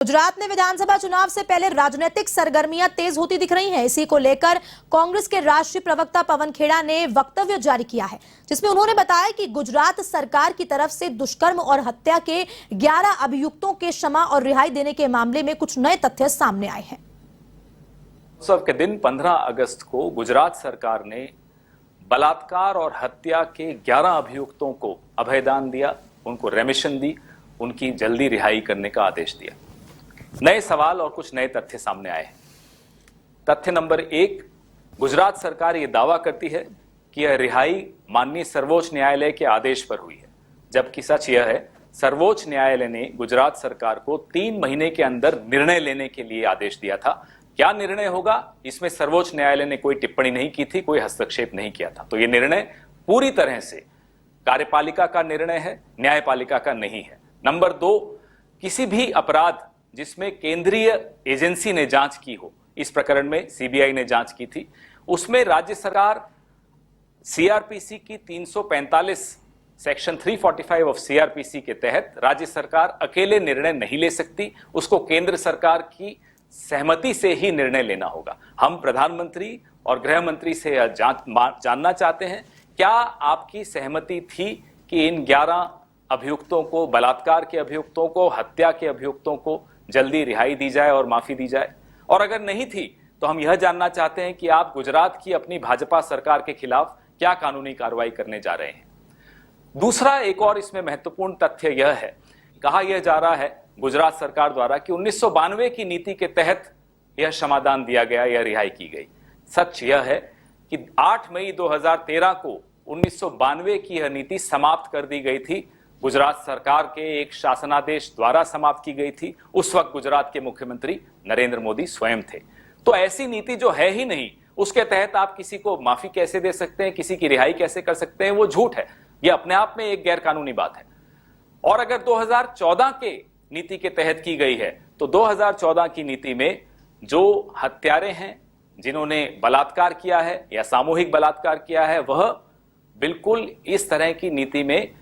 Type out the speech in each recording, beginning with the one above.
गुजरात में विधानसभा चुनाव से पहले राजनीतिक सरगर्मियां तेज होती दिख रही हैं। इसी को लेकर कांग्रेस के राष्ट्रीय प्रवक्ता पवन खेड़ा ने वक्तव्य जारी किया है, जिसमें उन्होंने बताया कि गुजरात सरकार की तरफ से दुष्कर्म और हत्या के 11 अभियुक्तों के क्षमा और रिहाई देने के मामले में कुछ नए तथ्य सामने आए हैं। उत्सव के दिन 15 अगस्त को गुजरात सरकार ने बलात्कार और हत्या के 11 अभियुक्तों को अभयदान दिया, उनको रेमिशन दी, उनकी जल्दी रिहाई करने का आदेश दिया। नए सवाल और कुछ नए तथ्य सामने आए हैं। तथ्य नंबर 1, गुजरात सरकार यह दावा करती है कि यह रिहाई माननीय सर्वोच्च न्यायालय के आदेश पर हुई है, जबकि सच यह है सर्वोच्च न्यायालय ने गुजरात सरकार को 3 महीने के अंदर निर्णय लेने के लिए आदेश दिया था। क्या निर्णय होगा, इसमें सर्वोच्च न्यायालय ने कोई टिप्पणी नहीं की थी, कोई हस्तक्षेप नहीं किया था। तो यह निर्णय पूरी तरह से कार्यपालिका का निर्णय है, न्यायपालिका का नहीं है। नंबर 2, किसी भी अपराध जिसमें केंद्रीय एजेंसी ने जांच की हो, इस प्रकरण में सीबीआई ने जांच की थी, उसमें राज्य सरकार सीआरपीसी की 345 सेक्शन 345 ऑफ सीआरपीसी के तहत राज्य सरकार अकेले निर्णय नहीं ले सकती, उसको केंद्र सरकार की सहमति से ही निर्णय लेना होगा। हम प्रधानमंत्री और गृह मंत्री से जानना चाहते हैं, क्या आपकी सहमति थी कि इन 11 अभियुक्तों को, बलात्कार के अभियुक्तों को, हत्या के अभियुक्तों को जल्दी रिहाई दी जाए और माफी दी जाए? और अगर नहीं थी तो हम यह जानना चाहते हैं कि आप गुजरात की अपनी भाजपा सरकार के खिलाफ क्या कानूनी कार्रवाई करने जा रहे हैं। दूसरा एक और इसमें महत्वपूर्ण तथ्य यह है, कहा यह जा रहा है गुजरात सरकार द्वारा कि 1992 की नीति के तहत यह क्षमादान दिया गया, यह रिहाई की गई। सच यह है कि 8 मई 2013 को 1992 की यह नीति समाप्त कर दी गई थी, गुजरात सरकार के एक शासनादेश द्वारा समाप्त की गई थी। उस वक्त गुजरात के मुख्यमंत्री नरेंद्र मोदी स्वयं थे। तो ऐसी नीति जो है ही नहीं, उसके तहत आप किसी को माफी कैसे दे सकते हैं, किसी की रिहाई कैसे कर सकते हैं? वो झूठ है, यह अपने आप में एक गैर कानूनी बात है। और अगर 2014 के नीति के तहत की गई है, तो 2014 की नीति में जो हत्यारे हैं, जिन्होंने बलात्कार किया है या सामूहिक बलात्कार किया है, वह बिल्कुल इस तरह की नीति में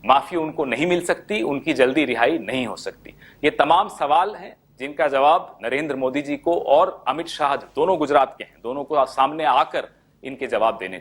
माफी उनको नहीं मिल सकती, उनकी जल्दी रिहाई नहीं हो सकती। ये तमाम सवाल हैं जिनका जवाब नरेंद्र मोदी जी को और अमित शाह, दोनों गुजरात के हैं, दोनों को सामने आकर इनके जवाब देने